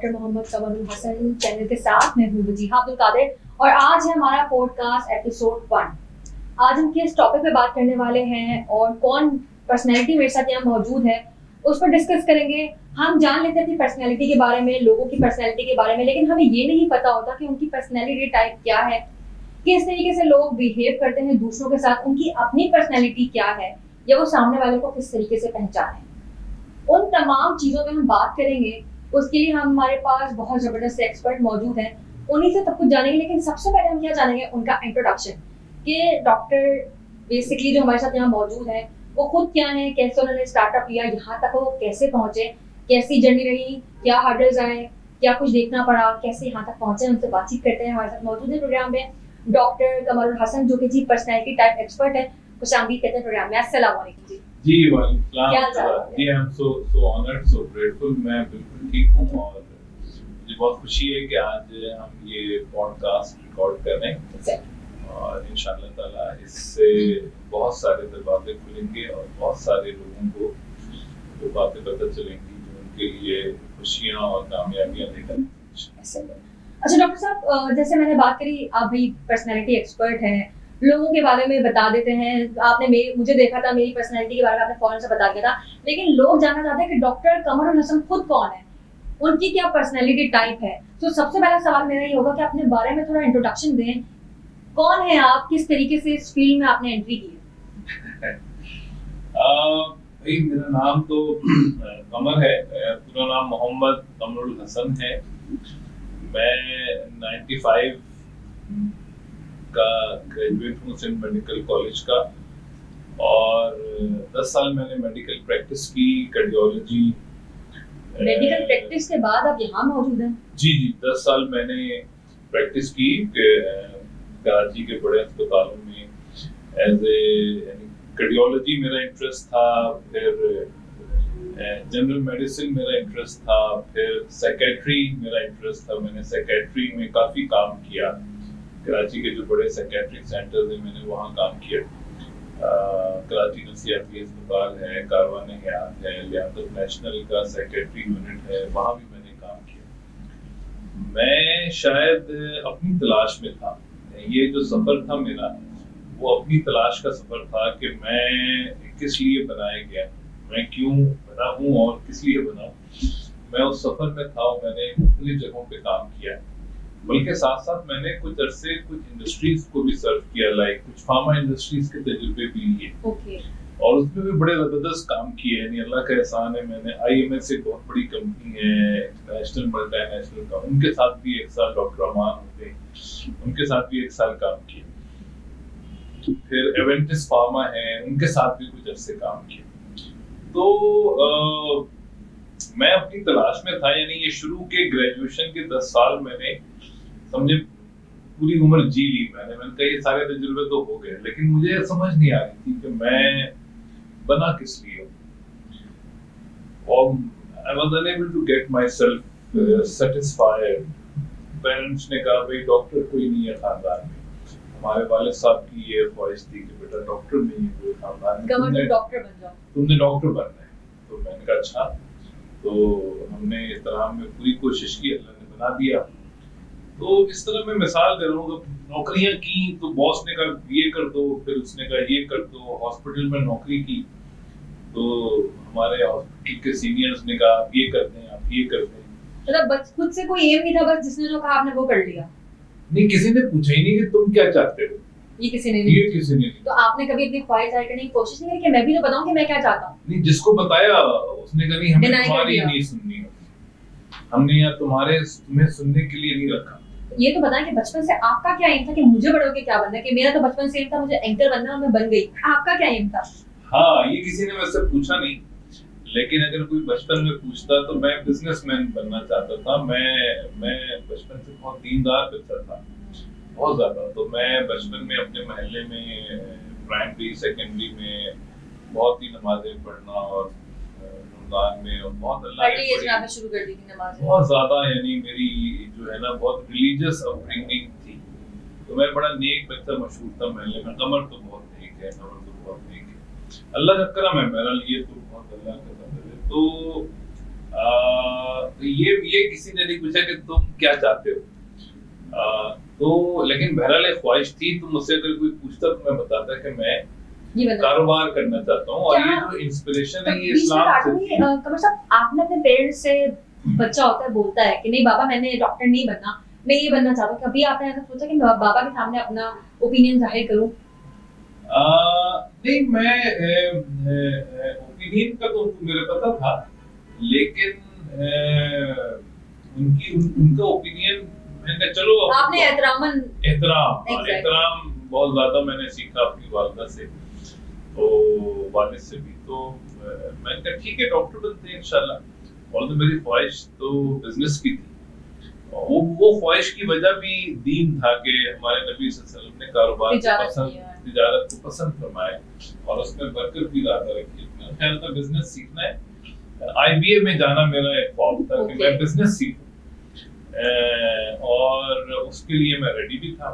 Doctor Mohammad Qamrul Hasan channel के साथ मैं हूँ वजीहा अब्दुल कादिर और आज है हमारा पॉडकास्ट एपिसोड 1। आज हम किस टॉपिक पे बात करने वाले हैं और कौन पर्सनैलिटी मेरे साथ यहाँ मौजूद है उस पर डिस्कस करेंगे। हम जान लेते हैं अपनी पर्सनैलिटी के बारे में, लोगों की पर्सनैलिटी के बारे में, लेकिन हमें ये नहीं पता होता कि उनकी पर्सनैलिटी टाइप क्या है, किस तरीके से लोग बिहेव करते हैं दूसरों के साथ, उनकी अपनी पर्सनैलिटी क्या है या वो सामने वाले को किस तरीके से पहचाने। उन तमाम चीज़ों में हम बात करेंगे। उसके लिए हमारे पास बहुत ज़बरदस्त एक्सपर्ट मौजूद हैं, उन्हीं से सब कुछ जानेंगे। लेकिन सबसे पहले हम क्या जानेंगे, उनका इंट्रोडक्शन कि डॉक्टर बेसिकली जो हमारे साथ यहाँ मौजूद है वो खुद क्या है, कैसे उन्होंने स्टार्टअप लिया, यहाँ तक वो कैसे पहुँचे, कैसी जर्नी रही, क्या हर्डल्स आए, क्या कुछ देखना पड़ा, कैसे यहाँ तक पहुँचे, उनसे बातचीत करते हैं। हमारे साथ मौजूद है प्रोग्राम में डॉक्टर कमरुल हसन जो कि जी पर्सनैलिटी टाइप एक्सपर्ट है, खुशामदीद कहते हैं प्रोग्राम में। अस्सलाम वालेकुम जी। जी I am so honoured, so grateful. मैं बिल्कुल ठीक हूँ और मुझे बहुत खुशी है कि आज हम ये पॉडकास्ट रिकॉर्ड कर रहे हैं और इंशाअल्लाह ताला इससे बहुत सारे दरवाजे खुलेंगे और बहुत सारे लोगों को वो बातें पता चलेंगी जो उनके लिए खुशियाँ और कामयाबियाँ लेकर। अच्छा डॉक्टर साहब, जैसे मैंने बात करी, आप भी पर्सनैलिटी एक्सपर्ट हैं, लोगों के बारे में बता देते हैं। आपने मुझे देखा था, मेरी पर्सनैलिटी के बारे में आपने फौरन से बता दिया था, लेकिन लोग जानना चाहते हैं कि डॉक्टर कमरुल हसन खुद कौन है, उनकी क्या पर्सनैलिटी टाइप है। तो सबसे पहला सवाल मेरा ये होगा कि अपने बारे में थोड़ा इंट्रोडक्शन दें। कौन है आप, किस तरीके से इस फील्ड में आपने एंट्री की है? भाई मेरा नाम तो कमर है, पूरा नाम मोहम्मद कमरुल हसन है। मैं 95 का ग्रेजुएट हूँ सिंध मेडिकल कॉलेज का और 10 साल मैंने मेडिकल प्रैक्टिस की, कार्डियोलॉजी। मेडिकल प्रैक्टिस के बाद आप यहाँ मौजूद हैं? जी 10 साल मैंने प्रैक्टिस की कराची के बड़े अस्पतालों में एज ए कार्डियोलॉजी मेरा इंटरेस्ट था, फिर जनरल मेडिसिन मेरा इंटरेस्ट था, फिर साइकेट्री मेरा इंटरेस्ट था। मैंने साइकेट्री में काफ़ी काम किया, कराची के जो बड़े साइकेट्रिक सेंटर्स हैं मैंने वहाँ काम किया। कराची नसीहती अस्पताल है, कारवान हयात है, लियाकत नेशनल का साइकेट्री यूनिट है, वहाँ भी मैंने काम किया। मैं शायद अपनी तलाश में था, ये जो सफ़र था मेरा वो अपनी तलाश का सफ़र था कि मैं किस लिए बनाया गया, मैं क्यों बना हूँ और किस लिए बना। मैं उस सफ़र में था और मैंने मुख्तलिफ जगहों पे काम किया, बल्कि साथ साथ मैंने कुछ अरसे कुछ इंडस्ट्रीज को भी सर्व किया, लाइक कुछ फार्मा इंडस्ट्रीज के तजुर्बे भी लिए और उसमें भी बड़े ज़बरदस्त काम किए। यानी अल्लाह का एहसान है, मैंने IMS एक बहुत बड़ी कंपनी है, इंटरनेशनल मल्टीनेशनल का, उनके साथ भी 1 साल, डॉक्टर अमान होते उनके साथ भी 1 साल काम किया। फिर एवेंटिस फार्मा है, उनके साथ भी कुछ अरसे काम किया। तो मैं अपनी तलाश में था, यानी ये शुरू के ग्रेजुएशन के 10 साल मैंने समझे पूरी उम्र जी ली। मैंने कहा ये सारे तजुर्बे तो हो गए, लेकिन मुझे समझ नहीं आ रही थी कि मैं बना किस लिए। और I was unable to get myself satisfied। Parents ने कहा भाई डॉक्टर कोई नहीं है खानदान में। हमारे वालिद साहब की ये ख्वाहिश थी कि बेटा डॉक्टर नहीं है कोई खानदान में, तुमने डॉक्टर बनना है। तो मैंने कहा अच्छा। तो हमने इस तरह में पूरी कोशिश की, अल्लाह ने बना दिया। तो इस तरह मैं मिसाल दे रहा हूँ, नौकरियां की तो बॉस ने कहा ये कर दो, फिर उसने कहा ये कर दो। हॉस्पिटल में नौकरी की तो हमारे हॉस्पिटल के सीनियर्स ने कहा आप ये कर दें, आप ये कर दें। मतलब खुद से कोई एम नहीं था, बस जिसने जो कहा आपने वो कर लिया? नहीं, किसी ने पूछा ही नहीं कि तुम क्या चाहते हो। ये किसी ने नहीं। तो आपने कभी अपनी ख्वाहिश जाहिर करने की कोशिश नहीं की कि मैं भी तो बताऊं कि मैं क्या चाहता हूं? नहीं, जिसको बताया उसने कहा नहीं, हमें तुम्हारी नहीं सुननी होती, हमने यहाँ तुम्हें सुनने के लिए नहीं रखा। ये तो बताएं कि बचपन से आपका क्या एम था कि मुझे बड़े होके क्या बनना है? कि मेरा तो बचपन से एम था मुझे एंकर बनना और मैं बन गई। आपका क्या एम था? हाँ, ये किसी ने मुझसे पूछा नहीं, लेकिन अगर कोई बचपन में पूछता तो मैं बिजनेसमैन बनना चाहता था। मैं बचपन से बहुत दीनदार बच्चा था, बहुत ज्यादा। तो मैं बचपन में अपने मोहल्ले में प्राइमरी सेकेंडरी में बहुत ही नमाजें पढ़ना और रमजान में और बहुत अल्लाह शुरू कर दी थी नमाज बहुत ज्यादा। यानी मेरी जो है ना बहुत रिलीजियस अपब्रिंगिंग थी। तो मैं बड़ा नेक बच्चा मशहूर था मोहल्ले में। कमर तो बहुत नेक है, कमर तो बहुत नेक है, अल्लाह का करम है मेरा लिए, तो बहुत अल्लाह का करम है। तो ये किसी ने नहीं पूछा कि तुम क्या चाहते हो। तो लेकिन बहरहाल एक ख्वाहिश थी, तो मुझसे अगर कोई पूछता तो मैं बताता कि मैं ये बताइए। कारोबार करना चाहता हूँ। और ये जो इंस्पिरेशन है ये इस्लाम से। कमर साहब, आपने अपने पेरेंट्स से, बच्चा होता है बोलता है कि नहीं बाबा मैंने डॉक्टर नहीं बनना, मैं ये बनना चाहता हूँ, कभी आपने ऐसा सोचा कि मैं बाबा के सामने अपना ओपिनियन जाहिर करूँ? नहीं, मैं ओपिनियन का तो उनको मेरे पता था, लेकिन उनका ओपिनियन मैंने कहा चलो आपने एहतराम एहतराम बहुत ज्यादा मैंने सीखा अपनी वालिदा से, तो वालिद से भी। तो मैंने कहा ठीक है डॉक्टर बनते हैं इंशाल्लाह। और तो मेरी ख्वाहिश तो बिजनेस की थी, वो ख्वाहिश की वजह भी दीन था कि हमारे नबी सल्लल्लाहु अलैहि वसल्लम ने कारोबार तिजारत को पसंद फरमाया और उसमें बरकत भी ज्यादा रखी। मेरा ख्याल था बिजनेस सीखना है, IBA में जाना मेरा एक ख्वाब था कि मैं बिजनेस सीखूं, और उसके लिए मैं रेडी भी था।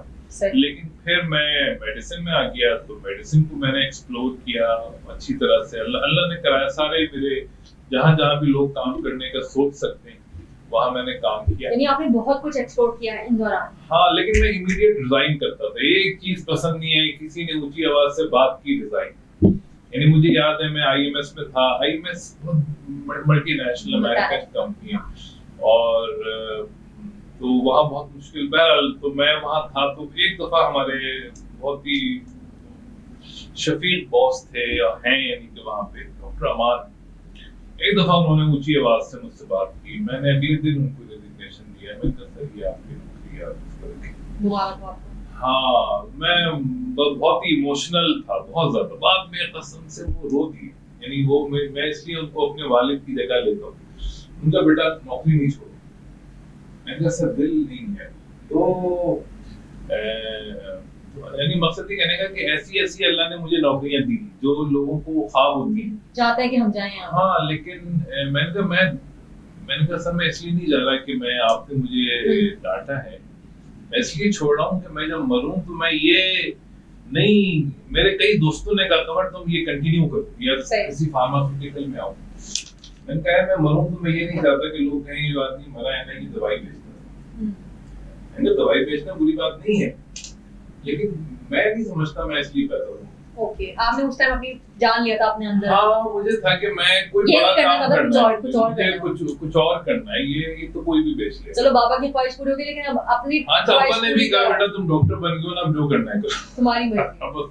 लेकिन फिर मैं मेडिसिन में आ गया, तो मेडिसिन को मैंने एक्सप्लोर किया अच्छी तरह से। अल्लाह ने कराया, सारे मेरे जहाँ भी लोग काम करने का सोच सकते हैं वहाँ मैंने काम किया। यानी आपने बहुत कुछ एक्सप्लोर किया है इन दौरान। हाँ, लेकिन मैं इमीडिएट रिजाइन करता था। एक चीज पसंद नहीं आई, किसी ने ऊंची आवाज से बात की, रिजाइन। यानी मुझे याद है मैं IMS में था। IMS मल्टीनेशनल अमेरिकन कंपनी है, और तो वहाँ बहुत मुश्किल। बहरहाल तो मैं वहाँ था, तो एक दफा हमारे बहुत ही शफीक बॉस थे या हैं, यानी कि वहाँ पे डॉक्टर अमान, एक दफा उन्होंने ऊंची आवाज से मुझसे बात की। मैंने अगले दिन उनको रेजिग्नेशन दिया। मैं कहता सही आपके हाँ, मैं बहुत ही इमोशनल था, बहुत ज्यादा। बाद में कसम से वो रो दिए। यानी वो मैं इसलिए उनको अपने वालिद की जगह लेता हूँ, उनका बेटा नौकरी नहीं छोड़ा। मैंने कहा सर दिल नहीं है। तो यानी मकसद ये कहने का कि ऐसी अल्लाह ने मुझे नौकरियां दी जो लोगों को ख्वाब होती है, चाहता है कि हम जाएं यहाँ। हाँ, लेकिन मैंने कहा सर मैं इसलिए नहीं जा रहा कि मैं आपने मुझे डांटा है, मैं इसलिए छोड़ रहा हूँ कि मैं जब मरूं तो मैं ये नहीं, मेरे कई दोस्तों ने कहा कमर तुम ये कंटिन्यू करो या किसी फार्मास्यूटिकल में आओ। मैंने कहा मैं मरूं तो मैं ये नहीं चाहता कि लोग कहें ये आदमी मरा है ना, ये दवाई बेचता है। मैंने दवाई बेचना बुरी बात नहीं है, लेकिन मैं नहीं समझता मैं इसलिए पैदा हूँ। ओके, आपने उस टाइम अपनी जान लिया था अपने अंदर। हाँ, मुझे था कि मैं कोई बड़ा काम करना है, कुछ और करना है। ये तो कोई भी बेच ले। चलो बाबा की ख्वाहिश पूरी होगी, लेकिन अब अपनी पापा ने भी कहा बेटा तुम डॉक्टर बन गए हो ना, अब जो करना है करो, तुम्हारी मर्जी।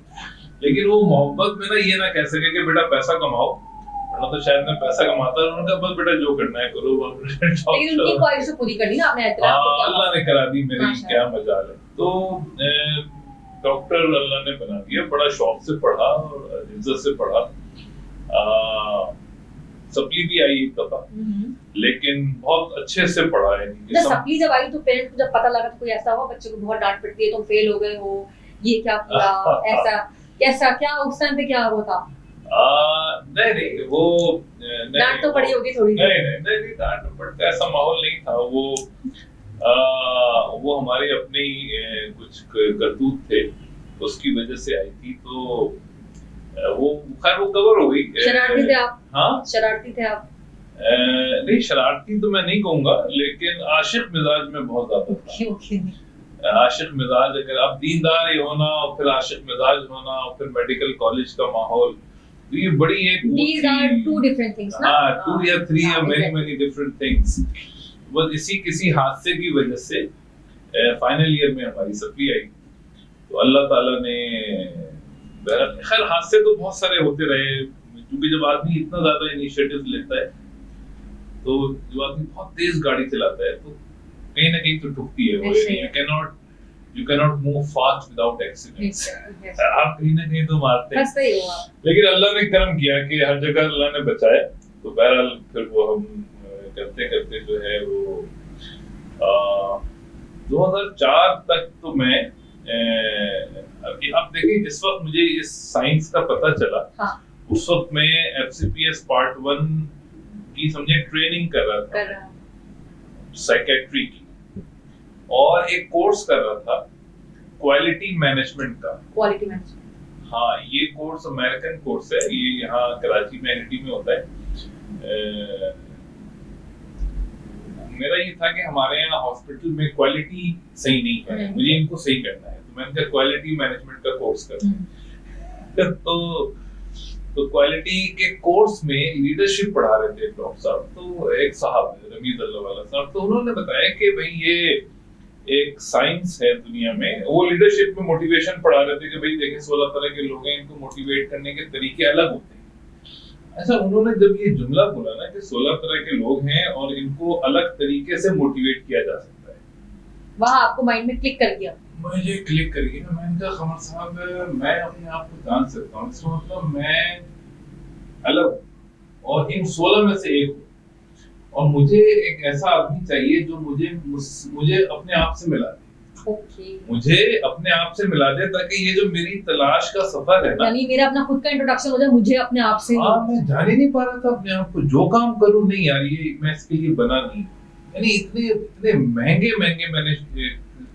लेकिन वो मोहब्बत में ना ये ना कह सके कि बेटा पैसा कमाओ, वरना तो शायद मैं पैसा कमाता हूँ। उनका बस बेटा जो करना है करो। लेकिन उनकी ख्वाहिश पूरी कर ली ना आपने। अल्लाह ने करा दी, मेरी क्या मजाल है। तो डॉक्टर अल्लाह ने बना दिया, बड़ा शौक से पढ़ा और इज्जत से पढ़ा। सप्ली भी आई एक दफा, लेकिन बहुत अच्छे से पढ़ा है। जब सप्ली जब आई तो पेरेंट्स को जब पता लगा तो कोई ऐसा हुआ बच्चे को बहुत डांट पड़ती है, तुम फेल हो गए हो, ये क्या किया, ऐसा कैसा क्या उस टाइम पे क्या वो था? नहीं, वो डांट तो पड़ी होगी थोड़ी। नहीं, डांट पड़ता ऐसा माहौल नहीं था। वो हमारे अपने ही कुछ करतूत थे, उसकी वजह से आई थी। तो वो खैर वो कवर हो गई। शरारती थे आप? हाँ, शरारती थे आप? नहीं, शरारती तो मैं नहीं कहूंगा, लेकिन आशिक मिजाज में बहुत ज्यादा था। आशिक मिजाज, अगर आप दीनदार ही होना और फिर आशिक मिजाज होना और फिर मेडिकल कॉलेज का माहौल, तो ये बड़ी एक These are two different things ना? हाँ, 2 या 3 या many different things। बस इसी किसी हादसे की वजह से फाइनल ईयर में हमारी सप्ली आई। तो अल्लाह ताला ने खैर हादसे तो बहुत सारे होते रहे, क्योंकि जब आदमी इतना ज्यादा इनिशिएटिव लेता है, तो जो आदमी बहुत तेज गाड़ी चलाता है तो कहीं ना कहीं तो ठुकती है वो। You cannot move fast without accidents। आप कहीं ना कहीं तो मारते हैं। लेकिन अल्लाह ने करम किया कि हर जगह अल्लाह ने बचाया। तो बहरहाल फिर वो हम करते करते जो है वो 2004 तक तो मैं अब देखिए, जिस वक्त मुझे इस साइंस का पता चला, हाँ। उस वक्त मैं FCPS पार्ट 1 की समझे ट्रेनिंग कर रहा था, साइकेट्री की, और एक कोर्स कर रहा था क्वालिटी मैनेजमेंट का। क्वालिटी मैनेजमेंट, हाँ, ये कोर्स अमेरिकन कोर्स है, ये यहाँ कराची में NIT में होता है। मेरा ये था कि हमारे यहाँ हॉस्पिटल में क्वालिटी सही नहीं है, मुझे इनको सही करना है, तो मैंने कहा क्वालिटी मैनेजमेंट का कोर्स कर तो क्वालिटी के कोर्स में लीडरशिप पढ़ा रहे थे डॉक्टर साहब, तो एक साहब रमीज अल्लाह वाला साहब, तो उन्होंने बताया कि भाई ये एक साइंस है दुनिया में, वो लीडरशिप में मोटिवेशन पढ़ा रहे थे कि भाई देखिए 16 तरह के लोग हैं, इनको मोटिवेट करने के तरीके अलग होते हैं। अच्छा, उन्होंने जब ये जुमला बोला ना कि 16 तरह के लोग हैं और इनको अलग तरीके से मोटिवेट किया जा सकता है, वहाँ आपको माइंड में क्लिक कर गया? मुझे क्लिक कर गया। मैंने कहा कमर साहब मैं अपने आप को जान सकता हूँ, इसका मतलब मैं अलग और इन 16 में से एक हूँ, और मुझे एक ऐसा आदमी चाहिए जो मुझे अपने आप से मिला दे। मुझे अपने आप से मिला दे, ताकि ये जो मेरी तलाश का सफर है ना, यानी मेरा अपना खुद का इंट्रोडक्शन हो जाए मुझे अपने आप से। मैं जान ही नहीं पा रहा था अपने आप को, जो काम करूं नहीं यार ये मैं इसके लिए बना नहीं, यानी इतने महंगे मैंने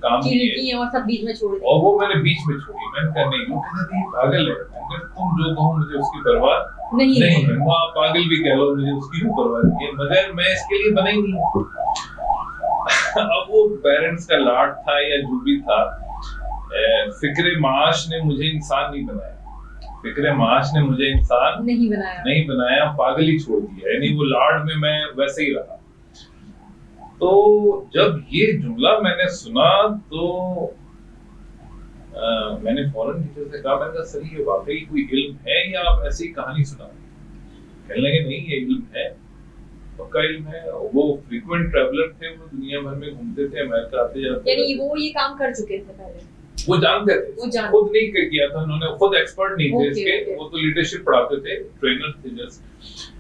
काम किए और सब बीच में छोड़ दिए, और वो मैंने बीच में छोड़ी। मैंने कहा नहीं, वो कहते थे पागल है, अगर तुम जो कहो मुझे उसकी परवाह नहीं है, वहाँ पागल भी कह लो मुझे उसकी भी परवाह नहीं है, मगर मैं इसके लिए बना ही नहीं। अब वो पेरेंट्स का लाड था या जो भी था, फिक्रे माश ने मुझे इंसान नहीं बनाया, फिक्रे माश ने मुझे इंसान नहीं बनाया, पागल ही छोड़ दिया, यानी वो लाड में मैं वैसे ही रहा। तो जब ये जुमला मैंने सुना तो मैंने फौरन टीचर से कहा, मैंने कहा सर ये वाकई कोई इल्म है या आप ऐसी कहानी सुना रहे हैं? कहने लगे नहीं ये इल्म है, पक्का इल्म है। वो फ्रीक्वेंट ट्रैवलर थे, वो दुनिया भर में घूमते थे, अमेरिका आते जाते, यानी वो ये काम कर चुके थे पहले, वो जानते थे, खुद नहीं किया था उन्होंने, खुद एक्सपर्ट नहीं थे इसके, वो तो लीडरशिप पढ़ाते थे, ट्रेनर थे जस्ट,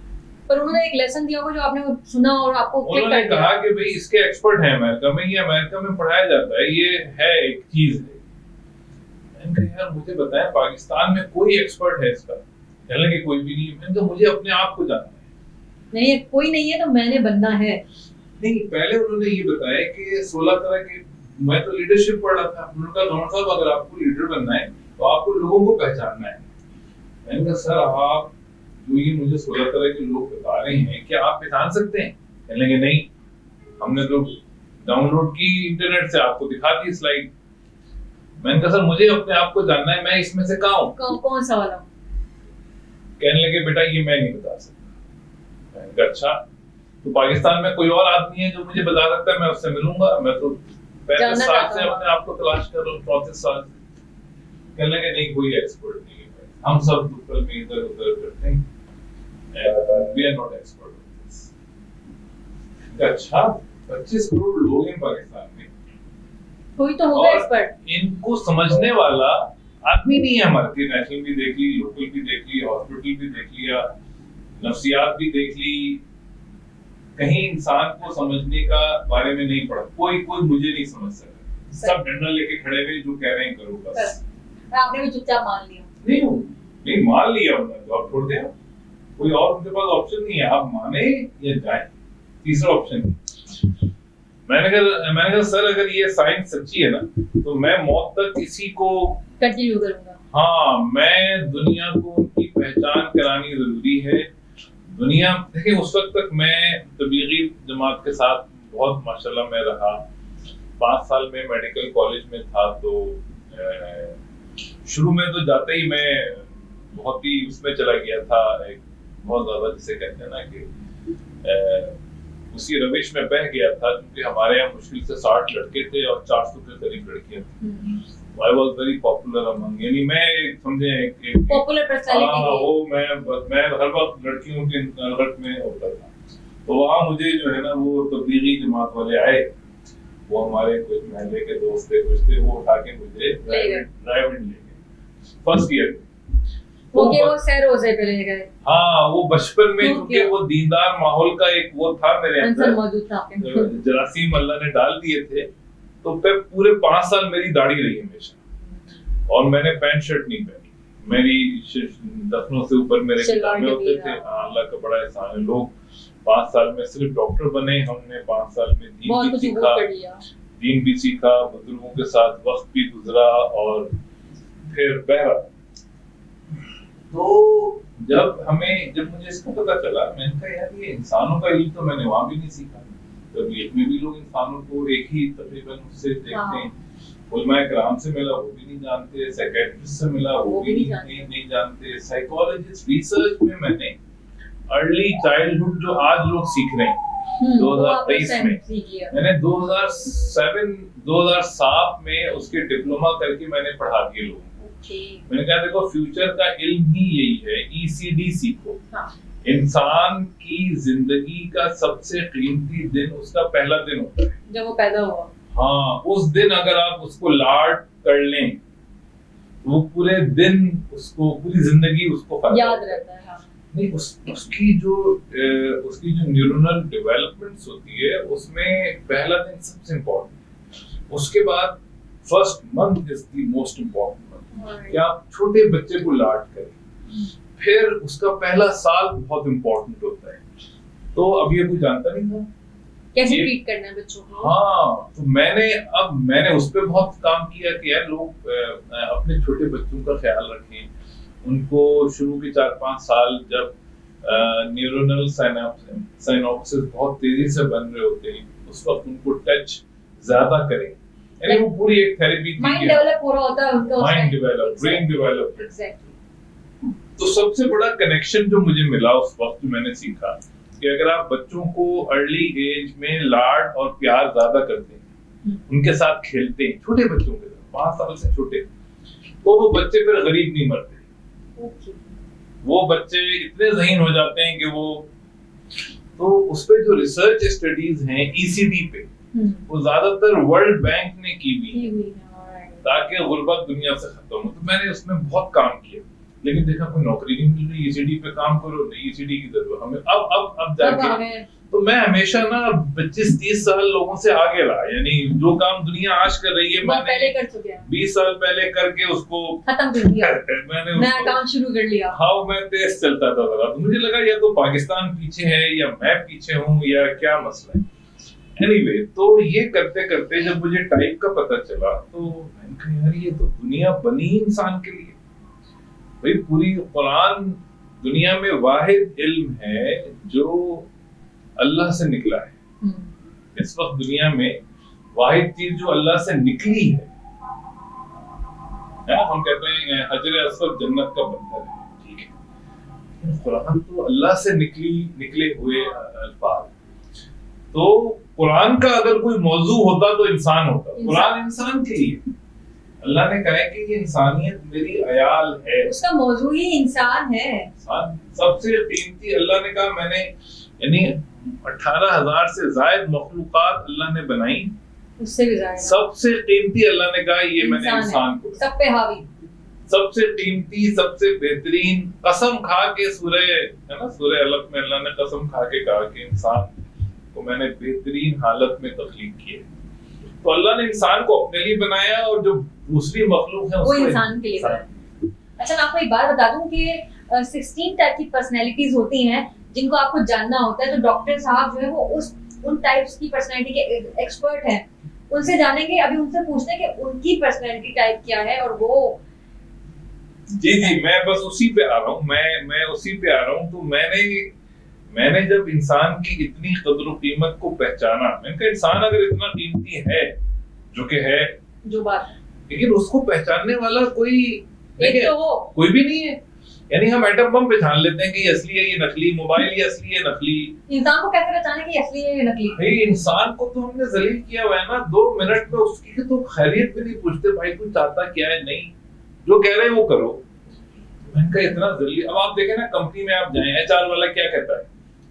पर उन्होंने एक लेसन दिया होगा जो आपने सुना और आपको क्लिक कर गया। उन्होंने कहा कि भाई इसके एक्सपर्ट हैं अमेरिका में, ये अमेरिका में पढ़ाया जाता है, ये है एक चीज है। मैंने कहा यार मुझे बताएं पाकिस्तान में कोई एक्सपर्ट है इसका? कहने लगे कोई भी नहीं। मैंने कहा मुझे अपने आप को जानना है। नहीं कोई नहीं है तो मैंने बनना है। नहीं, पहले उन्होंने ये बताया कि 16 तरह के, मैं तो लीडरशिप पढ़ रहा था, उन्होंने कहा गौर साहब अगर आपको लीडर बनना है तो आपको लोगों को पहचानना है। मैंने कहा सर आप जो ये मुझे 16 तरह के लोग बता रहे हैं क्या आप पहचान सकते हैं? कहने लगे नहीं, हमने तो डाउनलोड की इंटरनेट से, आपको दिखा दी स्लाइड। मैंने कहा सर मुझे अपने आप को जानना है, मैं इसमें से कहाँ हूँ? कौन सा वाला? कहने लगे बेटा ये मैं नहीं बता सकता। मैंने कहा अच्छा, तो पाकिस्तान में कोई और आदमी है जो मुझे बता सकता है, मैं उससे मिलूंगा। मैं तो 35 साल से अपने आप को तलाश कर रहा हूँ, 34 साल से। कहने लगे नहीं कोई एक्सपर्ट नहीं है, हम सब लोकल में इधर उधर करते हैं, we are not expert in this। अच्छा 25 करोड़ लोग हैं पाकिस्तान में, कोई तो होगा एक्सपर्ट, इनको समझने वाला आदमी नहीं है हमारे। नेशनल भी देख ली, लोकल भी देख ली, हॉस्पिटल भी देख लिया, नफ्सियात भी देख ली, कहीं इंसान को समझने का बारे में नहीं पढ़ा, कोई मुझे नहीं समझ सका। सब डंडा लेके खड़े हुए जो कह रहे हैं करो बस। आपने भी चुपचाप मान लिया? नहीं मान लिया उन्होंने, तो आप छोड़ दिया, कोई और उनके पास ऑप्शन नहीं है, आप माने या जाए, तीसरा ऑप्शन नहीं। मैंने कहा सर अगर ये साइंस सच्ची है ना तो मैं मौत तक इसी को कंटिन्यू करूंगा। हाँ, मैं दुनिया को उनकी पहचान करानी जरूरी है। दुनिया देखिए, उस वक्त तक मैं तबलीगी जमात के साथ बहुत माशाल्लाह मैं रहा, 5 साल में मेडिकल कॉलेज में था, तो शुरू में तो जाते ही मैं बहुत ही उसमें चला गया था, एक बहुत ज्यादा जिसे कहते हैं ना कि उसी रविश में बह गया था, क्योंकि हमारे यहाँ मुश्किल से 60 लड़के थे और 400 के करीब लड़कियां थी। I was very popular among, यानी मैं समझे एक पॉपुलर पर्सनालिटी वो मैं हर वक्त लड़कियों के नलगट में होता था। तो वहाँ मुझे जो है ना वो तबलीगी जमात वाले आए, वो हमारे कुछ महल्ले के दोस्त थे, कुछ थे, वो उठा के मुझे रायविंड ले गए फर्स्ट ईयर। वो सैर रोजे पे ले गए। हाँ, वो बचपन में क्योंकि वो दीनदार माहौल का एक वो था मेरे अंदर मौजूद था, जरासीम अल्लाह ने डाल दिए थे। तो फिर पूरे 5 साल मेरी दाढ़ी रही हमेशा, और मैंने पैंट शर्ट नहीं पहनी, मेरी दफनों से ऊपर मेरे किताबें होते थे। अल्लाह का बड़ा एहसान है, लोग 5 साल में सिर्फ डॉक्टर बने, हमने 5 साल में दीन भी सीखा, बुजुर्गों के साथ वक्त भी गुजरा, और फिर बहरा। तो जब मुझे इसको पता चला, मैंने कहा यार ये इंसानों का इल्म तो मैंने वहां भी नहीं सीखा, तबलीग में भी लोग इंसानों को एक ही तकरीबन उससे देखते हैं। उलमाए कराम से मिला वो भी नहीं जानते, साइकियाट्रिस्ट से मिला वो भी नहीं जानते, साइकोलॉजिस्ट। रिसर्च में मैंने अर्ली चाइल्डहुड जो आज लोग सीख रहे हैं 2023 में, मैंने 2007 में उसके डिप्लोमा करके मैंने पढ़ा दिए लोगों को। मैंने कहा देखो फ्यूचर का इल्म ही यही है, ECD सीखो। इंसान की जिंदगी का सबसे कीमती दिन उसका पहला दिन होता है जब वो पैदा हुआ। हाँ, उस दिन अगर आप उसको लाड कर लें वो पूरे दिन उसको पूरी जिंदगी उसको याद रहता है। हाँ। नहीं, उसकी जो न्यूरोनल डेवलपमेंट्स होती है उसमें पहला दिन सबसे इम्पोर्टेंट, उसके बाद first month is the most important month कि आप छोटे बच्चे को लाड करें। फिर उसका पहला साल बहुत इम्पोर्टेंट होता है। तो अब ये कोई जानता नहीं था कैसे ट्रीट करना है बच्चों को। हाँ, तो मैंने उस पर बहुत काम किया कि यार लोग अपने छोटे बच्चों का ख्याल रखें, उनको शुरू के 4-5 साल जब न्यूरोनल साइनॉप्सिस बहुत तेजी से बन रहे होते हैं उस वक्त उनको टच ज्यादा करें। यानी वो पूरी एक थेरेपी थी, माइंड डेवलप हो रहा होता है उनका, mind develop, brain develop. Exactly. तो सबसे बड़ा कनेक्शन जो मुझे मिला उस वक्त मैंने सीखा कि अगर आप बच्चों को अर्ली एज में लाड और प्यार ज्यादा करते हैं, उनके साथ खेलते हैं, छोटे बच्चों के साथ 5 साल से छोटे, तो वो बच्चे फिर गरीब नहीं मरते। वो बच्चे इतने ज़हीन हो जाते हैं कि तो उस पे जो रिसर्च स्टडीज हैं ECD पे, वो ज्यादातर वर्ल्ड बैंक ने की हुई ताकि गुर्बत दुनिया से खत्म हो। तो मैंने उसमें बहुत काम किया, लेकिन देखा कोई नौकरी नहीं मिल रही। ECD पे काम करो, नहीं ECD की जरूरत हमें अब जाके। तो मैं हमेशा ना 25-30 साल लोगों से आगे रहा, यानी जो काम दुनिया आज कर रही है मैंने पहले कर चुके हैं, 20 साल पहले करके उसको खत्म कर दिया। मैंने नया काम शुरू कर लिया। हाँ, मैं तेज चलता था जरा, तो मुझे लगा या तो पाकिस्तान पीछे है या मैं पीछे हूँ या क्या मसला है। एनीवे, तो ये करते करते जब मुझे टाइप का पता चला तो मैंने कहा यार ये तो दुनिया बनी इंसान के लिए। भाई पूरी कुरान दुनिया में वाहिद इल्म है जो अल्लाह से निकला है। इस वक्त दुनिया में वाहिद चीज जो अल्लाह से निकली है, हम कहते हैं हजर अस्वद जन्नत का बंदर है, ठीक है। कुरान तो अल्लाह से निकले हुए अल्फाज। तो कुरान का अगर कोई मौजू होता तो इंसान होता। कुरान इंसान के लिए अल्लाह ने कहा है कि ये इंसानियत मेरी अयाल है, उसका मौजू ही इंसान है। इंसान सबसे कीमती अल्लाह ने कहा मैंने, यानी 18,000 से ज्यादा मखलूकात अल्लाह ने बनाई, उससे भी ज्यादा सबसे कीमती अल्लाह ने कहा ये मैंने इंसान को, सब पे हावी, सबसे कीमती, सबसे बेहतरीन। कसम खा के सूरह अलक में अल्लाह ने कसम खा के कहा कि इंसान को मैंने बेहतरीन हालत में तख्लीक किया। तो अल्लाह ने इंसान को अपने लिए बनाया और जो दूसरी मखलूक है वो इंसान के लिए बनाया। अच्छा, मैं आपको एक बात बता दूं कि 16 टाइप की पर्सनैलिटीज होती हैं जिनको आपको जानना होता है। तो डॉक्टर साहब जो है वो उन टाइप्स की पर्सनैलिटी के एक्सपर्ट हैं, उनसे जानेंगे। अभी उनसे पूछते हैं कि उनकी पर्सनैलिटी टाइप क्या है। और वो जी मैं बस उसी पे आ रहा हूँ, मैं उसी पे आ रहा हूँ। तो मैंने जब इंसान की इतनी कदर और कीमत को पहचाना, मैंने कहा इंसान अगर इतना कीमती है, जो कि है, जो बात, लेकिन उसको पहचानने वाला कोई भी नहीं है। यानी हम एटम बम पहचान लेते हैं कि ये असली है, ये नकली, मोबाइल ये असली है, नकली। इंसान को कैसे पहचाने कि असली है, ये नकली? भाई इंसान को तो हमने जलील किया हुआ है ना। 2 मिनट में उसकी तो खैरियत भी नहीं पूछते, भाई तू चाहता क्या है, नहीं जो कह रहे हैं वो करो। मैंने कहा इतना जलील। अब आप देखें ना, कंपनी में आप जाए, HR वाला क्या कहता है,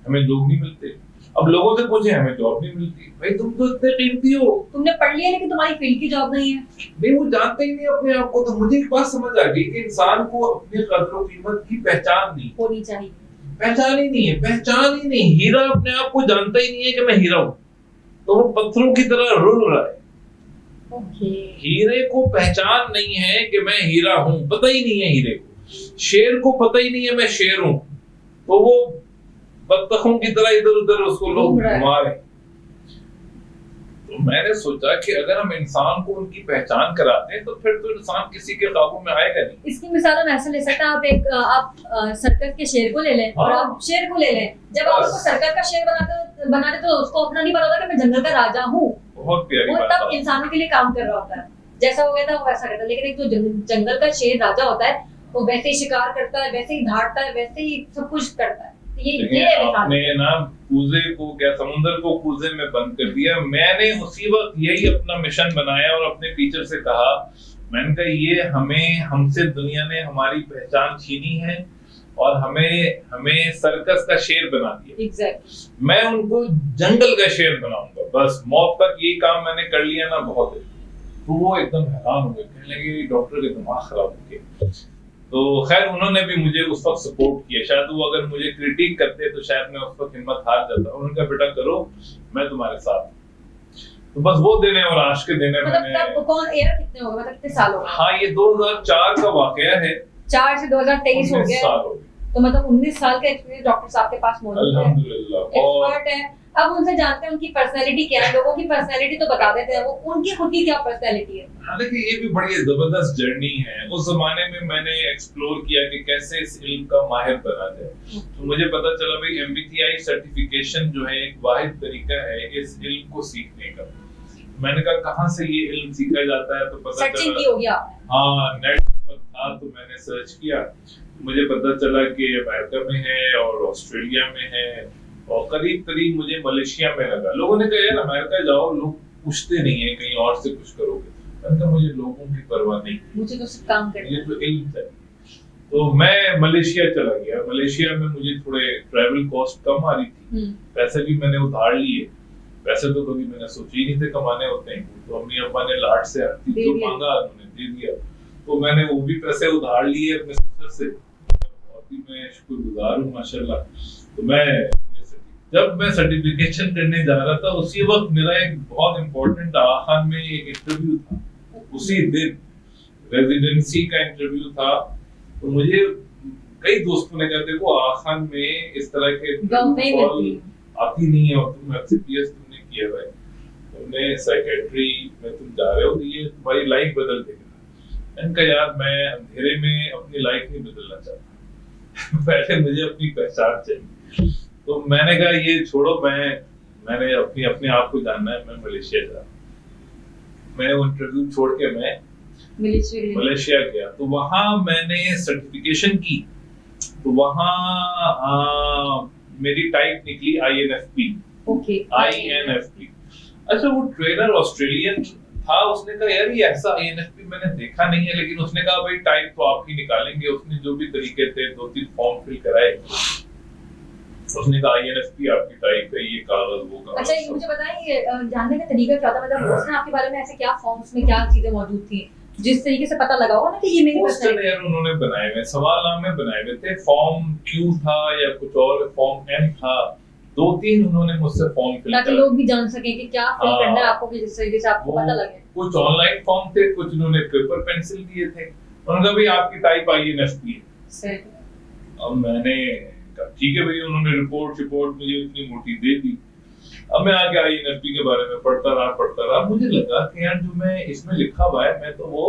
हमें लोग नहीं मिलते। अब लोगों से पूछे, हमें जॉब नहीं मिलती। भाई तुम तो इतने कीमती हो, तुमने पढ़ लिया लेकिन तुम्हारी फील्ड की जॉब नहीं है। नहीं, वो जानते ही नहीं अपने आप को। तो मुझे एक बात समझ आ गई कि इंसान को अपनी कदर और कीमत की पहचान नहीं होनी चाहिए। पहचान ही नहीं है, पहचान ही नहीं। हीरा अपने आप को जानता ही नहीं है कि मैं हीरा हूँ, तो वो पत्थरों की तरह रुल रहा है। हीरे को पहचान नहीं है कि मैं हीरा हूँ, पता ही नहीं है हीरे को। शेर को पता ही नहीं है मैं शेर हूँ, तो वो बत्तखों की तरह इधर उधर उसको लोग घुमा रहे। तो मैंने सोचा कि अगर हम इंसान को उनकी पहचान कराते हैं तो फिर तो इंसान किसी के काबू में आएगा नहीं। इसकी मिसाल हम ऐसे ले सकते हैं, आप सर्कस के शेर को ले लें और आप शेर को ले लें। जब आप उसको सर्कस का शेर बनाते हो बनाते तो उसको अपना नहीं पता होता कि मैं जंगल का राजा हूँ। बहुत प्यारी वो बात तब है। इंसानों के लिए काम कर रहा होता है, जैसा हो गया था वो वैसा करता है। लेकिन एक जो जंगल का शेर राजा होता है वो वैसे ही शिकार करता है, वैसे ही धाड़ता है, वैसे ही सब कुछ करता है। तो ये है मिसाल। आपने ना कूजे को क्या समुंदर को कूजे में बंद कर दिया। मैंने उसी वक्त यही अपना मिशन बनाया और अपने टीचर से कहा, मैंने कहा ये हमसे दुनिया ने हमारी पहचान छीनी है और हमें सर्कस का शेर बना दिया। एग्जैक्टली। मैं उनको जंगल का शेर बनाऊंगा, बस मौत तक यही काम मैंने कर लिया ना, बहुत है। तो वो एकदम हैरान हो गए, कहने लगे डॉक्टर का दिमाग खराब हो गया। तो खैर उन्होंने भी मुझे उस वक्त सपोर्ट किया। शायद वो अगर मुझे क्रिटिक करते तो शायद मैं उस वक्त हिम्मत हार जाता। उन्होंने कहा बेटा करो, मैं तुम्हारे साथ। तो बस वो देने और आज के देने मतलब मैंने तब कौन एयर कितने हो गए, मतलब कितने साल हो गए? हाँ ये 2004 का वाकया है। 4 से 2023 हो 19 गया, साल हो गए तो मतलब 19 साल का एक्सपीरियंस डॉक्टर साहब के पास मौजूद है, अल्हम्दुलिल्लाह। और एक्सपर्ट है। अब उनसे जानते हैं उनकी पर्सनैलिटी क्या है। लोगों की पर्सनैलिटी तो बता देते हैं, वो उनकी खुद की क्या पर्सनैलिटी है। हालांकि ये भी बड़ी जबरदस्त जर्नी है। उस जमाने में मैंने एक्सप्लोर किया कि कैसे इस इल्म का माहिर बना जाए। तो मुझे पता चला भाई MBTI सर्टिफिकेशन जो है एक वाहिद तरीका है इस इल्म को सीखने का। मैंने कहा कहाँ से ये इल्म सीखा जाता है, तो पता सर्चिंग की चला होगी आपने? हाँ नेट पर था, तो मैंने सर्च किया। मुझे पता चला कि अमेरिका में है और ऑस्ट्रेलिया में है और करीब करीब मुझे मलेशिया में लगा। लोगों ने कहा यार अमेरिका जाओ, लोग पूछते नहीं है कहीं और से कुछ करोगे। मैंने कहा मुझे लोगों की परवाह नहीं, मुझे तो सिर्फ काम करना है। ये तो इल्म है। तो मैं मलेशिया चला गया। मलेशिया में मुझे थोड़े ट्रैवल कॉस्ट कम आ रही थी, पैसे भी मैंने उधार लिए। पैसे तो कभी मैंने सोचे ही नहीं थे कमाने होते हैं, तो अम्मी अब्बा ने लाड से जो मांगा उन्होंने दे दिया। तो मैंने वो भी पैसे उधार लिए अपने ससुर से। बहुत ही मैं शुक्रगुजार हूँ माशाल्लाह। तो जब मैं सर्टिफिकेशन करने जा रहा था उसी वक्त मेरा एक बहुत इंपॉर्टेंट आगा खान में एक इंटरव्यू था। उसी दिन रेजिडेंसी का इंटरव्यू था। तो मुझे कई दोस्तों ने कहा देखो आगा खान में इस तरह के कॉल आती नहीं है और तुम FCPS तुमने किया हुआ है, तुमने साइकेट्री में तुम जा रहे हो, तो ये तुम्हारी लाइफ बदल देगा। मैंने कहा यार मैं अंधेरे में अपनी लाइफ नहीं बदलना चाहता पहले मुझे अपनी पहचान चाहिए। तो मैंने कहा ये छोड़ो, मैंने अपने आप को जानना है, मैं मलेशिया जा रहा हूँ। मैं वो इंटरव्यू छोड़ के मैं मलेशिया गया। तो वहां मैंने सर्टिफिकेशन की। तो वहां मेरी टाइप निकली INFP। Okay, INFP। अच्छा वो ट्रेनर ऑस्ट्रेलियन था, उसने कहा यार ये ऐसा INFP मैंने देखा नहीं है, लेकिन उसने कहा भाई टाइप तो आप ही निकालेंगे। उसने जो भी तरीके थे 2-3 फॉर्म फिल कराए। उसने कहा INFP आपकी टाइप है, ये कागज वो कागज। अच्छा ये मुझे बताइए जानने का तरीका क्या था, मतलब उसने आपके बारे में ऐसे क्या फॉर्म्स में क्या चीजें मौजूद थी जिस तरीके से पता लगा होगा ना कि ये मेरी पर्सनैलिटी है? उन्होंने बनाए हुए सवालनामे बनाए हुए थे। फॉर्म Q था या कुछ और फॉर्म M था, 2-3 उन्होंने मुझसे फॉर्म फिल ताकि लोग भी जान सकें कि क्या फिल करना है आपको, कि जिस तरीके से आपको पता लगे। कुछ ऑनलाइन फॉर्म थे, कुछ उन्होंने पेपर पेंसिल दिए थे। उन्होंने कहा भाई आपकी टाइप INFP है। सही। अब मैंने कहा ठीक है भाई। उन्होंने रिपोर्ट मुझे इतनी मोटी दे दी। अब मैं आगे INFP के बारे में पढ़ता रहा। मुझे लगा कि यार जो मैं इसमें लिखा हुआ है मैं तो वो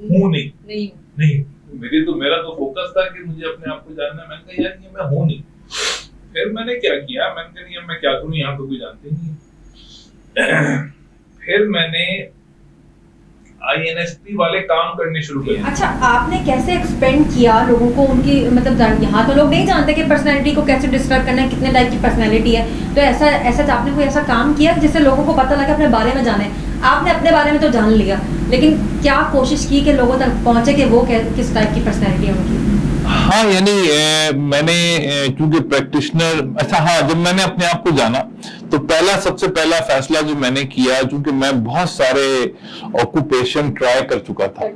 हूँ नहीं। मेरा तो फोकस था कि मुझे अपने आप को जानना है। मैंने कहा यार ये मैं हूँ नहीं। फिर मैंने क्या किया, मैंने कहा यार मैं क्या करूँ, यहाँ तो कोई जानते नहीं है। फिर मैंने INFP वाले काम करने शुरू कर दिए। अच्छा आपने कैसे एक्सपेंड किया लोगों को उनकी, मतलब यहाँ तो लोग नहीं जानते कि पर्सनैलिटी को कैसे डिस्क्राइब करना है, कितने टाइप की पर्सनैलिटी है। तो ऐसा आपने कोई ऐसा काम किया जिससे लोगों को पता लगे अपने बारे में जाने? आपने अपने बारे में तो जान लिया, लेकिन क्या कोशिश की कि लोगों तक पहुंचे कि वो किस टाइप की पर्सनैलिटी है उनकी? हाँ यानी मैंने चूंकि प्रैक्टिशनर, अच्छा हाँ, जब मैंने अपने आप को जाना तो सबसे पहला फैसला जो मैंने किया, चूंकि मैं बहुत सारे ऑक्यूपेशन ट्राई कर चुका था,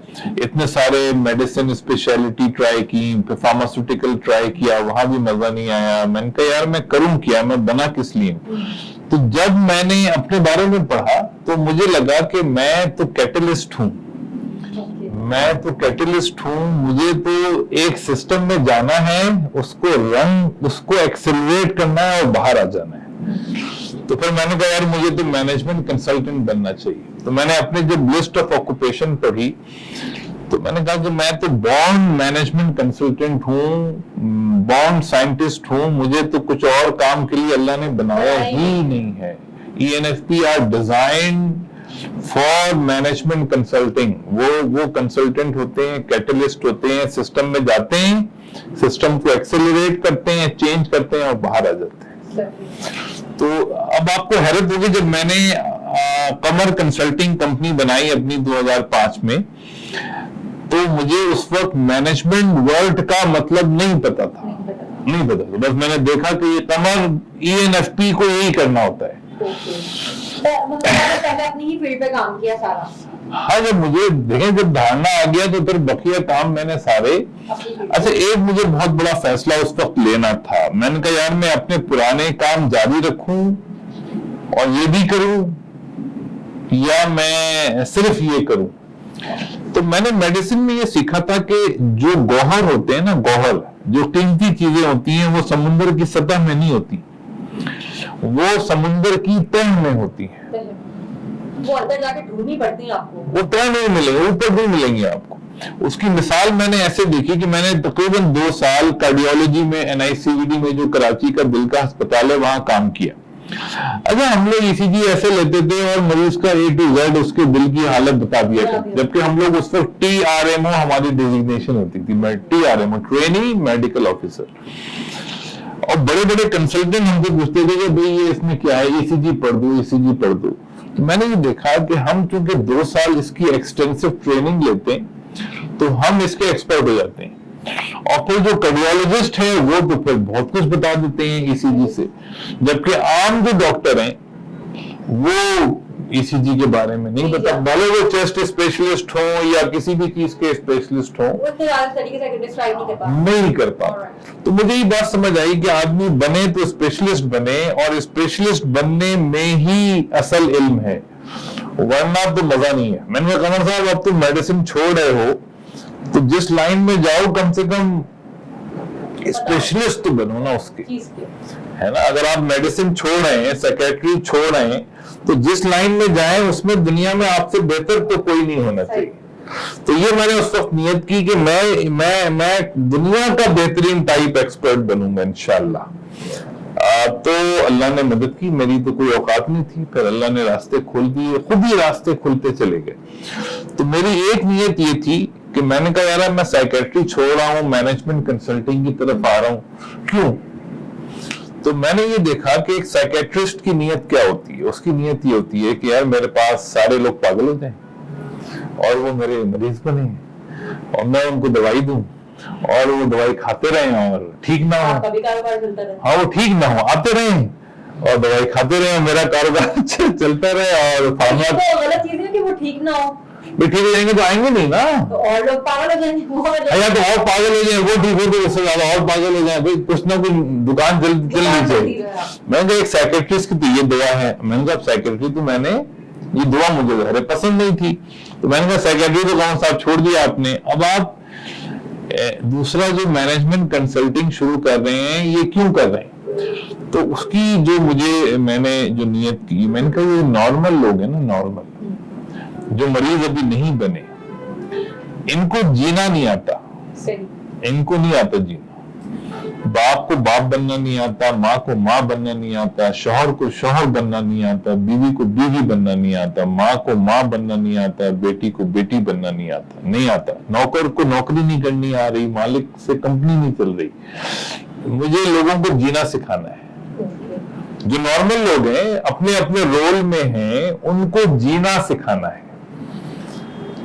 इतने सारे मेडिसिन स्पेशलिटी ट्राई की, फार्मास्यूटिकल ट्राई किया, वहां भी मजा नहीं आया। मैंने कहा यार मैं करूं क्या, मैं बना किस लिए? तो जब मैंने अपने बारे में पढ़ा तो मुझे लगा कि मैं तो कैटलिस्ट हूं। मुझे तो एक सिस्टम में जाना है, उसको एक्सेलरेट करना है और बाहर आ जाना है। तो फिर मैंने कहा यार मुझे तो मैनेजमेंट कंसल्टेंट बनना चाहिए। तो मैंने अपनी जब लिस्ट ऑफ ऑक्यूपेशन पढ़ी तो मैंने कहा कि मैं तो बॉर्न मैनेजमेंट कंसल्टेंट हूँ, बॉर्न साइंटिस्ट हूँ, मुझे तो कुछ और काम के लिए अल्लाह ने बनाया ही नहीं है। ENFP are design for management consulting. वो कंसल्टेंट होते हैं, कैटलिस्ट होते हैं, सिस्टम में जाते हैं, सिस्टम को एक्सेलरेट करते हैं, चेंज करते हैं और बाहर आ जाते हैं। तो अब आपको हैरत होगी, जब मैंने कमर कंसल्टिंग कंपनी बनाई अपनी 2005 में, तो मुझे उस वक्त मैनेजमेंट वर्ड का मतलब नहीं पता था। बस मैंने देखा कि ये कमर ENFP को यही करना होता है। मतलब पहले अपनी ही फील्ड पे काम किया सारा। हाँ, जब मुझे देखें, जब धारणा आ गया तो फिर बकिया काम मैंने सारे। अच्छा, एक मुझे बहुत बड़ा फैसला उस वक्त लेना था। मैंने कहा यार, मैं अपने पुराने काम जारी रखूं और ये भी करूं, या मैं सिर्फ ये करूं। तो मैंने मेडिसिन में ये सीखा था कि जो गौहर होते हैं ना, गौहर जो कीमती चीजें होती हैं, वो समुद्र की सतह में नहीं होती, वो समुद्र की तह में होती है। वो अंदर जाके ढूंढनी पड़ती है आपको, वो तह नहीं मिलेंगे, ऊपर नहीं मिलेंगे आपको। उसकी मिसाल मैंने ऐसे देखी कि मैंने तकरीबन 2 साल कार्डियोलॉजी में, NICVD में, जो कराची का दिल का अस्पताल है, वहां काम किया। अच्छा, हम लोग ECG ऐसे लेते थे और मरीज का A to Z उसके दिल की हालत बता दिया करते, जबकि हम लोग उस वक्त TRMO हमारी डेजिग्नेशन होती थी, TRMO ट्रेनी मेडिकल ऑफिसर। और बड़े बड़े कंसल्टेंट हमसे पूछते थे कि भाई ये इसमें क्या है, ECG पढ़ दो, ECG पढ़ दो। तो मैंने ये देखा कि हम चूंकि 2 साल इसकी एक्सटेंसिव ट्रेनिंग लेते हैं, तो हम इसके एक्सपर्ट हो जाते हैं। और फिर जो कार्डियोलॉजिस्ट है वो तो फिर बहुत कुछ बता देते हैं ECG से, जबकि आम जो डॉक्टर हैं वो ECG के बारे में नहीं बता। भले वो चेस्ट स्पेशलिस्ट हो या किसी भी चीज के स्पेशलिस्ट हो, नहीं कर पाते। तो मुझे ये बात समझ आई कि आदमी बने तो स्पेशलिस्ट बने, और स्पेशलिस्ट बनने में ही असल इल्म है, वरना तो मजा नहीं है। मैंने कहा कमर साहब, अब तुम मेडिसिन छोड़ रहे हो तो जिस लाइन में जाओ कम से कम स्पेशलिस्ट तो बनो ना उसके, है ना। अगर आप मेडिसिन छोड़ रहे हैं, सेक्रेटरी छोड़ रहे हैं, तो जिस लाइन में जाएं उसमें दुनिया में आपसे बेहतर तो कोई नहीं होना चाहिए। तो ये मैंने उस वक्त नियत की कि मैं दुनिया का बेहतरीन टाइप एक्सपर्ट बनूंगा इंशाल्लाह। तो अल्लाह ने मदद की, मेरी तो कोई औकात नहीं थी, फिर अल्लाह ने रास्ते खोल दिए, खुद ही रास्ते खुलते चले गए। तो मेरी एक नियत ये थी कि मैंने कहा यार, मैं साइकेट्री छोड़ रहा हूँ, मैनेजमेंट कंसल्टिंग की तरफ आ रहा हूँ, क्यों? तो मैंने ये देखा कि एक साइकेट्रिस्ट की नियत क्या होती है। उसकी नियत ये होती है कि यार मेरे पास सारे लोग पागल हो जाएं और वो मेरे मरीज बने और मैं उनको दवाई दूं और वो दवाई खाते रहें और ठीक ना हो, कभी कारोबार चलता रहे। हाँ, वो ठीक ना हो, आते रहें और दवाई खाते रहें, मेरा कारोबार चलता रहे। और फार्मा गलत चीज है कि वो ठीक ना हो, ठीक हो जाएंगे तो आएंगे नहीं ना, तो और लोग पागल हो जाएंगे, या तो और पागल हो जाए, वो ठीक हो तो उससे ज्यादा और पागल हो जाए। भाई कुछ ना कुछ दुकान चल नहीं चाहिए। मैंने कहा एक साइकेट्रिस्ट की तो ये दुआ है। मैंने कहा साइकेट्री तो मैंने ये दुआ मुझे ज़रा पसंद नहीं थी, तो मैंने कहा साइकेट्री तो कौन साहब छोड़ दिया आपने, अब आप दूसरा जो मैनेजमेंट कंसल्टिंग शुरू कर रहे हैं, ये क्यों कर रहे हैं? तो उसकी जो मैंने जो नियत की, मैंने कहा ये नॉर्मल लोग हैं ना, नॉर्मल जो मरीज अभी नहीं बने, इनको जीना नहीं आता, इनको नहीं आता जीना। बाप को बाप बनना नहीं आता, माँ को माँ बनना नहीं आता, शौहर को शौहर बनना नहीं आता, बीवी को बीवी बनना नहीं आता, माँ को माँ बनना नहीं आता, बेटी को बेटी बनना नहीं आता, नौकर को नौकरी नहीं करनी आ रही, मालिक से कंपनी नहीं चल रही। मुझे लोगों को जीना सिखाना है। जो नॉर्मल लोग हैं, अपने अपने रोल में हैं, उनको जीना सिखाना है।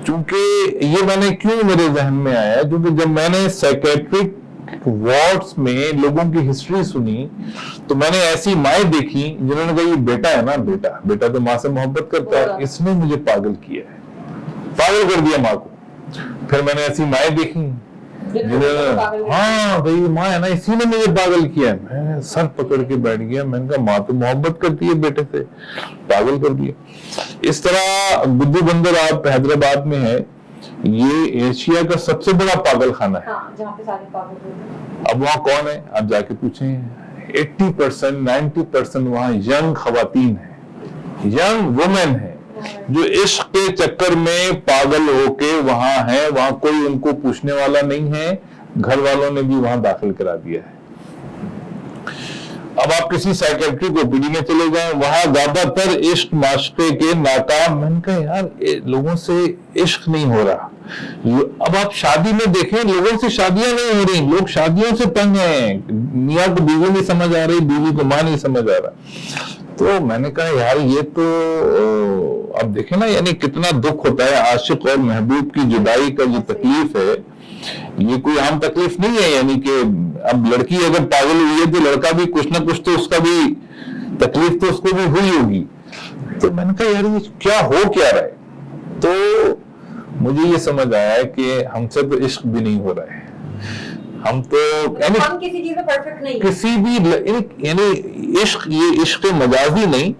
क्योंकि ये मैंने क्यों मेरे जहन में आया, क्योंकि जब मैंने साइकेट्रिक वार्ड्स में लोगों की हिस्ट्री सुनी, तो मैंने ऐसी माएं देखी जिन्होंने कहा ये बेटा है ना, बेटा तो माँ से मोहब्बत करता है, इसने मुझे पागल किया है, पागल कर दिया माँ को। फिर मैंने ऐसी माएं देखी जिन्होंने, हाँ भाई माँ है ना, इसी ने मुझे पागल किया है। मैं सर पकड़ के बैठ गया, मैंने कहा माँ तो मोहब्बत करती है बेटे से, पागल कर दिया। इस तरह गुड्डू बंदर आप हैदराबाद में है, ये एशिया का सबसे बड़ा पागल खाना है। हाँ, जहाँ पे सारे पागल हैं। अब वहाँ कौन है आप जाके पूछें, 80% 90% वहाँ यंग खवातीन है, यंग वुमेन है, जो इश्क के चक्कर में पागल होके वहां है, वहां कोई उनको पूछने वाला नहीं है, घर वालों ने भी वहां दाखिल करा दिया है। अब आप किसी साइकेट्री को ओपीडी में चले जाएं, वहां ज्यादातर इश्क माशरे के नाकाम। मैंने कहा यार लोगों से इश्क नहीं हो रहा। अब आप शादी में देखें, लोगों से शादियां नहीं हो रही, लोग शादियों से तंग हैं। मियाँ को बीवी नहीं समझ आ रही, बीवी को माँ नहीं समझ आ रहा। तो मैंने कहा यार ये तो अब देखें ना, यानी कितना दुख होता है। आशिक और महबूब की जुदाई का जो तकलीफ है, ये कोई आम तकलीफ नहीं है। यानी कि अब लड़की अगर पागल हुई है तो लड़का भी कुछ ना कुछ तो उसका भी तकलीफ तो उसको भी हुई होगी। तो मैंने कहा यार ये क्या हो क्या रहा है। तो मुझे ये समझ आया कि हमसे तो इश्क भी नहीं हो रहा है। हम तो यानी हम किसी चीज में परफेक्ट नहीं, किसी भी यानी इश्क, ये इश्क मजाजी नहीं,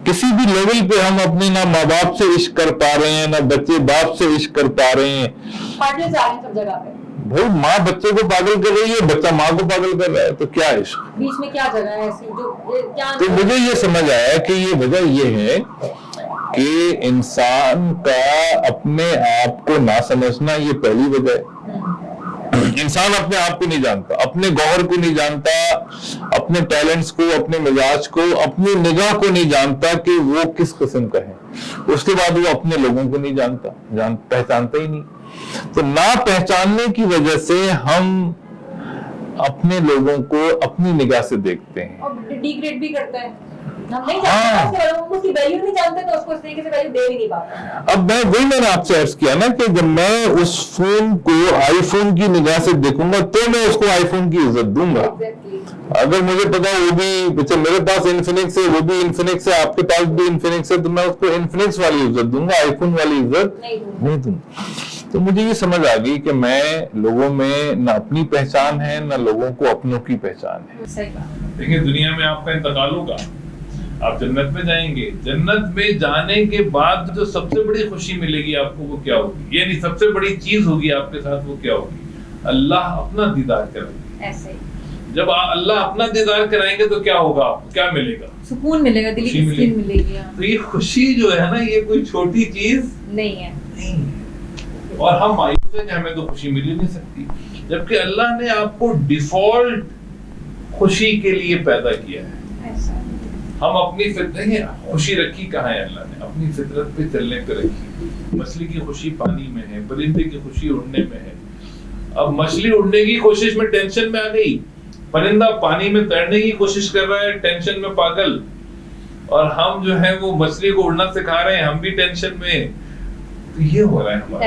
किसी भी लेवल पे हम अपने ना माँ बाप से इश्क कर पा रहे हैं, ना बच्चे बाप से इश्क कर पा रहे हैं। पार्टनर जा रहे हैं सब जगह पे। भाई माँ बच्चे को पागल कर रही है, बच्चा माँ को पागल कर रहा है, तो क्या इश्क? बीच में क्या जगह है ऐसी जो क्या? तो मुझे ये समझ आया कि ये वजह ये है कि इंसान का अपने आप को ना समझना, ये पहली वजह है। इंसान अपने आप को नहीं जानता, अपने गौहर को नहीं जानता, अपने टैलेंट्स को, अपने मिजाज को, अपनी निगाह को नहीं जानता कि वो किस किस्म का है। उसके बाद वो अपने लोगों को नहीं जानता, पहचानता ही नहीं। तो ना पहचानने की वजह से हम अपने लोगों को अपनी निगाह से देखते हैं और डिग्रेड भी करता है। हम नहीं जानते, उसकी वैल्यू नहीं जानते, तो उसको इस तरीके से वैल्यू दे भी नहीं पाते। अब मैंने आपसे अर्ज किया ना कि जब मैं उस फोन को आईफोन की निगाह से देखूंगा तो मैं उसको आईफोन की इज्जत दूंगा। अगर मुझे पता वो भी, अच्छा मेरे पास इन्फिनिक्स है, वो भी इन्फिनिक्स है, आपके पास भी इन्फिनिक्स है, तो मैं उसको इन्फिनिक्स वाली इज्जत दूंगा, आईफोन वाली इज्जत नहीं दूंगा। तो मुझे ये समझ आ गई कि मैं लोगों में न अपनी पहचान है, न लोगों को अपनों की पहचान है। देखिए दुनिया में आपका इंतकाल होगा, आप जन्नत में जाएंगे। जन्नत में जाने के बाद जो सबसे बड़ी खुशी मिलेगी आपको वो क्या होगी, यानी सबसे बड़ी चीज होगी आपके साथ वो क्या होगी? अल्लाह अपना दीदार कराएंगे। ऐसे जब अल्लाह अपना दीदार कराएंगे तो क्या होगा, आपको क्या मिलेगा? सुकून मिलेगा, दिल की सुकून मिलेगी। तो ये खुशी जो है ना, ये कोई छोटी चीज नहीं है। और हम मायूस हैं कि हमें तो खुशी मिल ही नहीं सकती, जबकि अल्लाह ने आपको डिफॉल्ट खुशी के लिए पैदा किया है। हम अपनी फितरत, खुशी रखी कहाँ है अल्लाह ने? अपनी फितरत पे चलने पे रखी। मछली की खुशी पानी में है, परिंदे की खुशी उड़ने में है। अब मछली उड़ने की कोशिश में टेंशन में आ गई, परिंदा पानी में तैरने की कोशिश कर रहा है टेंशन में पागल, और हम जो है वो मछली को उड़ना सिखा रहे हैं, हम भी टेंशन में। तो ये हो रहा है हमारे।